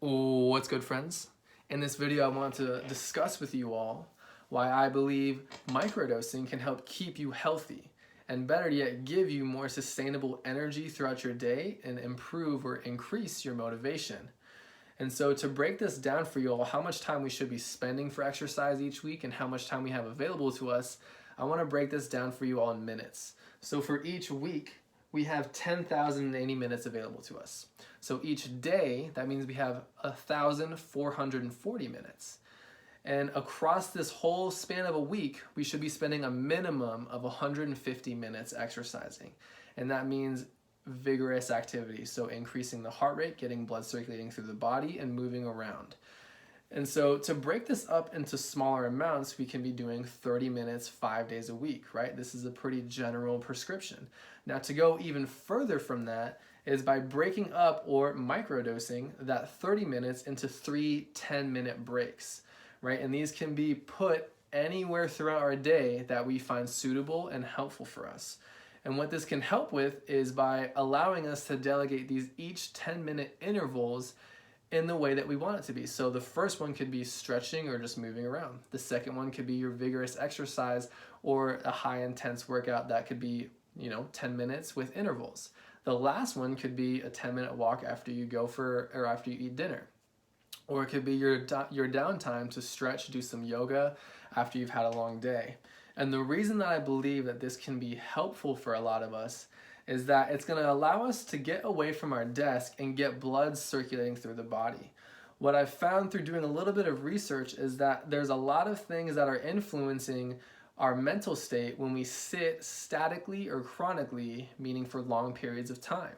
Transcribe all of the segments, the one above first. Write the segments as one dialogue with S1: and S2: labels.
S1: What's good, friends? In this video, I want to discuss with you all why I believe microdosing can help keep you healthy and, better yet, give you more sustainable energy throughout your day and improve or increase your motivation. And so, to break this down for you all, how much time we should be spending for exercise each week and how much time we have available to us, I want to break this down for you all in minutes. So for each week, we have 10,080 minutes available to us. So each day, that means we have 1,440 minutes. And across this whole span of a week, we should be spending a minimum of 150 minutes exercising. And that means vigorous activity, so increasing the heart rate, getting blood circulating through the body, and moving around. And so to break this up into smaller amounts, we can be doing 30 minutes 5 days a week, right? This is a pretty general prescription. Now, to go even further from that is by breaking up or microdosing that 30 minutes into 3 10-minute breaks, right? And these can be put anywhere throughout our day that we find suitable and helpful for us. And what this can help with is by allowing us to delegate these each 10-minute intervals in the way that we want it to be. So the first one could be stretching or just moving around. The second one could be your vigorous exercise or a high intense workout that could be 10 minutes with intervals. The last one could be a 10-minute walk after you after you eat dinner. Or it could be your downtime to stretch, do some yoga after you've had a long day. And the reason that I believe that this can be helpful for a lot of us is that it's going to allow us to get away from our desk and get blood circulating through the body. What I've found through doing a little bit of research is that there's a lot of things that are influencing our mental state when we sit statically or chronically, meaning for long periods of time.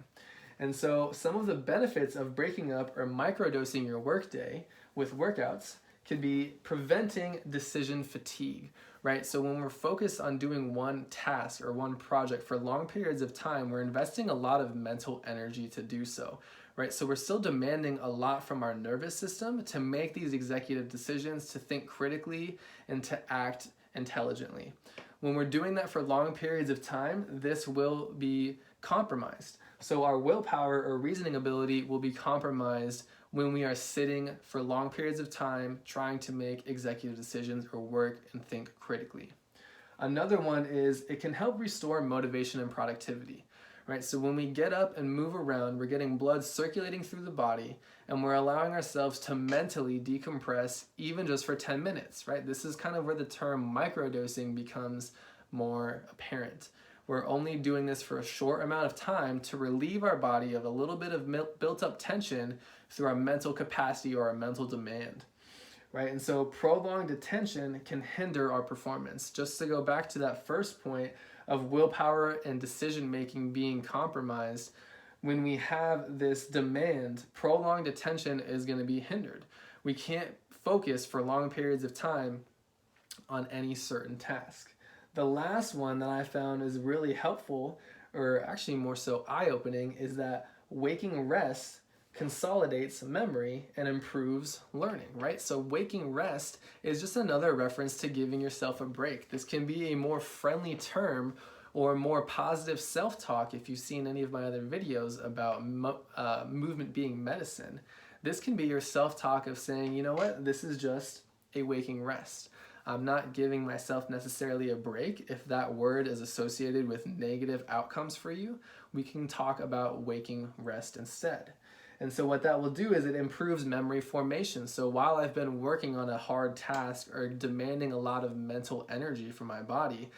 S1: And so some of the benefits of breaking up or microdosing your workday with workouts could be preventing decision fatigue, right? So when we're focused on doing one task or one project for long periods of time, we're investing a lot of mental energy to do so, right? So we're still demanding a lot from our nervous system to make these executive decisions, to think critically, and to act intelligently. When we're doing that for long periods of time, this will be compromised. So our willpower or reasoning ability will be compromised when we are sitting for long periods of time trying to make executive decisions or work and think critically. Another one is it can help restore motivation and productivity, right? So when we get up and move around, we're getting blood circulating through the body and we're allowing ourselves to mentally decompress even just for 10 minutes, right? This is kind of where the term microdosing becomes more apparent. We're only doing this for a short amount of time to relieve our body of a little bit of built up tension through our mental capacity or our mental demand, right? And so prolonged attention can hinder our performance. Just to go back to that first point of willpower and decision making being compromised, when we have this demand, prolonged attention is going to be hindered. We can't focus for long periods of time on any certain task. The last one that I found is really helpful, or actually more so eye-opening, is that waking rest consolidates memory and improves learning, right? So waking rest is just another reference to giving yourself a break. This can be a more friendly term or more positive self-talk if you've seen any of my other videos about movement being medicine. This can be your self-talk of saying, you know what, this is just a waking rest. I'm not giving myself necessarily a break. If that word is associated with negative outcomes for you, we can talk about waking rest instead. And so what that will do is it improves memory formation. So while I've been working on a hard task or demanding a lot of mental energy from my body,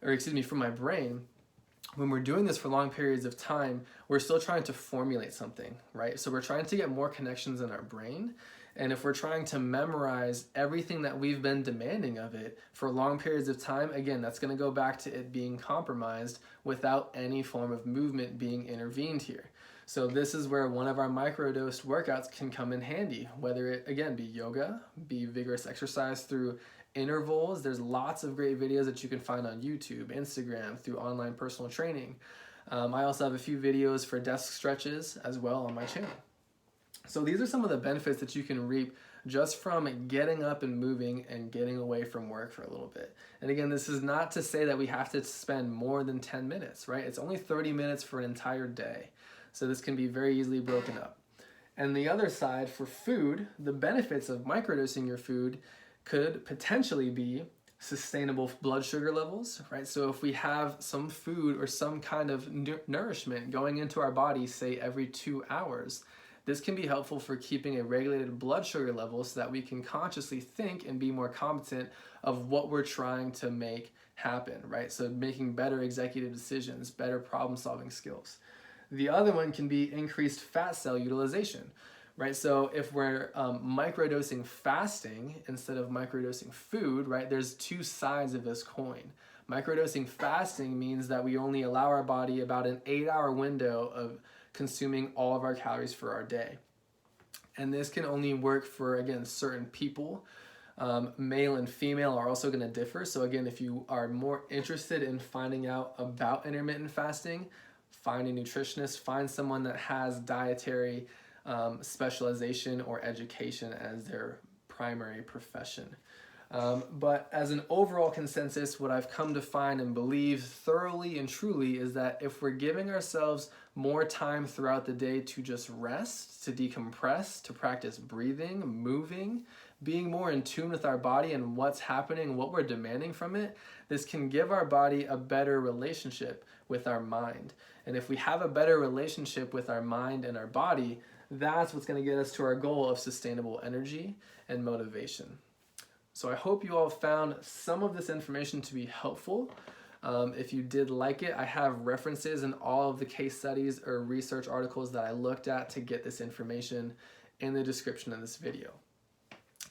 S1: from my brain, when we're doing this for long periods of time, we're still trying to formulate something, right? So we're trying to get more connections in our brain. And if we're trying to memorize everything that we've been demanding of it for long periods of time, again, that's going to go back to it being compromised without any form of movement being intervened here. So this is where one of our microdosed workouts can come in handy, whether it, again, be yoga, be vigorous exercise through intervals. There's lots of great videos that you can find on YouTube, Instagram, through online personal training. I also have a few videos for desk stretches as well on my channel. So these are some of the benefits that you can reap just from getting up and moving and getting away from work for a little bit. And again, this is not to say that we have to spend more than 10 minutes, right? It's only 30 minutes for an entire day. So this can be very easily broken up. And the other side for food, the benefits of microdosing your food could potentially be sustainable blood sugar levels, right? So if we have some food or some kind of nourishment going into our body, say every 2 hours, this can be helpful for keeping a regulated blood sugar level so that we can consciously think and be more competent of what we're trying to make happen, right? So making better executive decisions, better problem solving skills. The other one can be increased fat cell utilization, right? So if we're microdosing fasting instead of microdosing food, right, there's two sides of this coin. Microdosing fasting means that we only allow our body about an 8-hour window of consuming all of our calories for our day. And this can only work for, again, certain people. Male and female are also going to differ. So again, if you are more interested in finding out about intermittent fasting, find a nutritionist, find someone that has dietary specialization or education as their primary profession. But as an overall consensus, what I've come to find and believe thoroughly and truly is that if we're giving ourselves more time throughout the day to just rest, to decompress, to practice breathing, moving, being more in tune with our body and what's happening, what we're demanding from it, this can give our body a better relationship with our mind. And if we have a better relationship with our mind and our body, that's what's going to get us to our goal of sustainable energy and motivation. So I hope you all found some of this information to be helpful. If you did like it, I have references in all of the case studies or research articles that I looked at to get this information in the description of this video.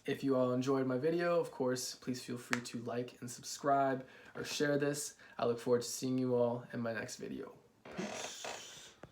S1: If you all enjoyed my video, of course, please feel free to like and subscribe or share this. I look forward to seeing you all in my next video. Peace.